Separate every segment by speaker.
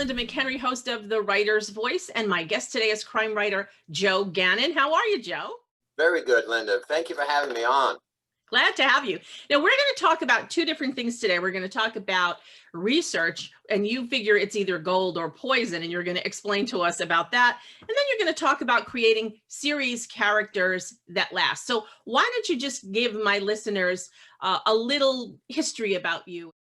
Speaker 1: Linda McHenry, host of The Writer's Voice, and my guest today is crime writer Joe Gannon. How are you, Joe?
Speaker 2: Very good, Linda. Thank you for having me on.
Speaker 1: Glad to have you. Now, we're going to talk about two different things today. We're going to talk about research, and you figure it's either gold or poison, and you're going to explain to us about that. And then you're going to talk about creating series characters that last. So why don't you just give my listeners a little history about you?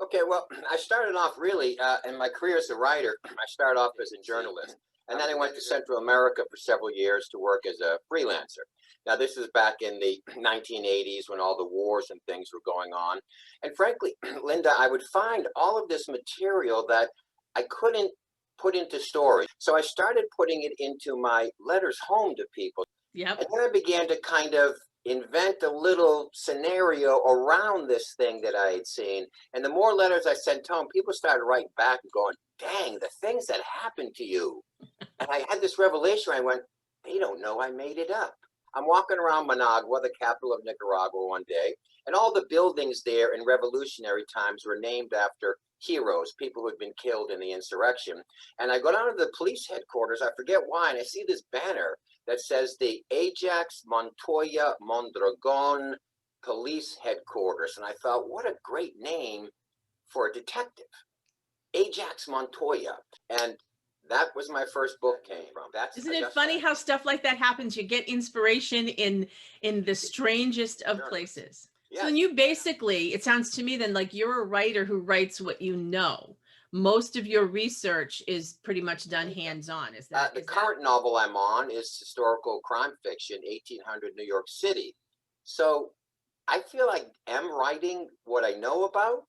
Speaker 2: Okay, well, I started off really in my career as a writer. I started off as a journalist, and then I went to Central America for several years to work as a freelancer. Now, this is back in the 1980s when all the wars and things were going on. And frankly, Linda, I would find all of this material that I couldn't put into story. So I started putting it into my letters home to people.
Speaker 1: Yep.
Speaker 2: And then I began to kind of invent a little scenario around this thing that I had seen. And the more letters I sent home, people started writing back and going, dang, the things that happened to you. And I had this revelation. I went, they don't know I made it up. I'm walking around Managua, the capital of Nicaragua, one day, and all the buildings there in revolutionary times were named after heroes, people who had been killed in the insurrection. And I go down to the police headquarters, I forget why, and I see this banner that says the Ajax Montoya Mondragon Police Headquarters. And I thought, what a great name for a detective, Ajax Montoya. And that was my first book came from.
Speaker 1: Isn't it funny how stuff like that happens? You get inspiration in the strangest of places. Yes. So then you basically, it sounds to me then like you're a writer who writes what you know. Most of your research is pretty much done hands-on. Is that
Speaker 2: the current novel I'm on is historical crime fiction, 1800 New York City. So I feel like I'm writing what I know about.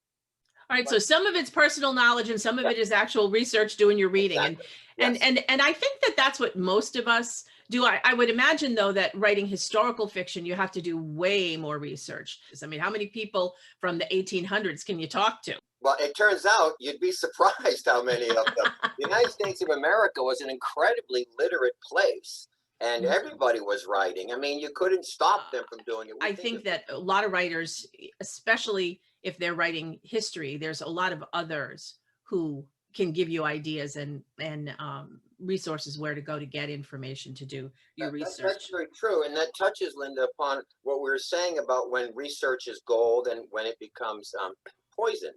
Speaker 1: All right, so some of it's personal knowledge and some of it is actual research doing your reading.
Speaker 2: Exactly.
Speaker 1: And I think that that's what most of us do. I would imagine, though, that writing historical fiction, you have to do way more research. I mean, how many people from the 1800s can you talk to?
Speaker 2: Well, it turns out you'd be surprised how many of them. The United States of America was an incredibly literate place, and everybody was writing. I mean, you couldn't stop them from doing it.
Speaker 1: I think that a lot of writers, especially if they're writing history, there's a lot of others who can give you ideas and resources where to go to get information to do your research.
Speaker 2: That's very true. And that touches, Linda, upon what we were saying about when research is gold and when it becomes poison.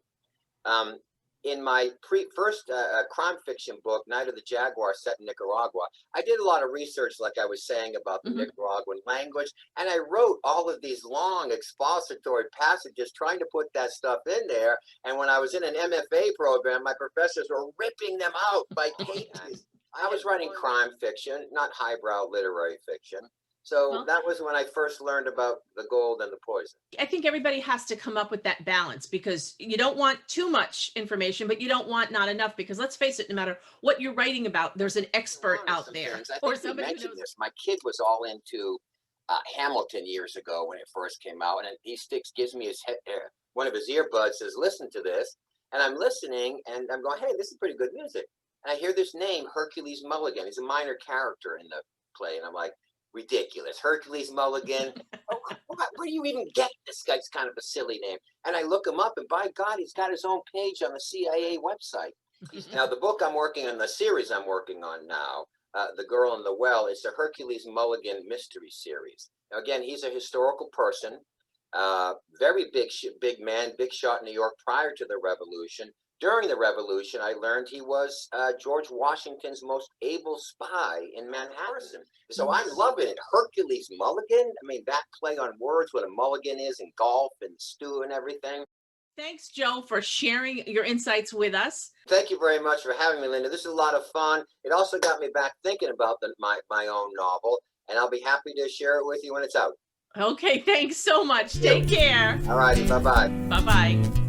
Speaker 2: In my first crime fiction book, Night of the Jaguar, set in Nicaragua, I did a lot of research, like I was saying, about the Nicaraguan language, and I wrote all of these long expository passages trying to put that stuff in there. And when I was in an MFA program, my professors were ripping them out by pages. I was writing crime fiction, not highbrow literary fiction. So that was when I first learned about the gold and the poison.
Speaker 1: I think everybody has to come up with that balance, because you don't want too much information, but you don't want not enough, because let's face it, no matter what you're writing about, there's an expert out there.
Speaker 2: Or somebody mentioned this. My kid was all into Hamilton years ago when it first came out, and he gives me one of his earbuds, says, listen to this. And I'm listening, and I'm going, hey, this is pretty good music. And I hear this name, Hercules Mulligan. He's a minor character in the play. And I'm like, ridiculous. Hercules Mulligan. Where do you even get this guy's kind of a silly name? And I look him up, and by God, he's got his own page on the CIA website. Now, the book I'm working on, the series I'm working on now, The Girl in the Well, is the Hercules Mulligan mystery series. Now, again, he's a historical person, very big man, big shot in New York prior to the Revolution. During the Revolution, I learned he was George Washington's most able spy in Manhattan. So I'm loving it. Hercules Mulligan. I mean, that play on words, what a mulligan is in golf and stew and everything.
Speaker 1: Thanks, Joe, for sharing your insights with us.
Speaker 2: Thank you very much for having me, Linda. This is a lot of fun. It also got me back thinking about my own novel, and I'll be happy to share it with you when it's out.
Speaker 1: Okay, thanks so much. Take care.
Speaker 2: All righty, bye-bye.
Speaker 1: Bye-bye.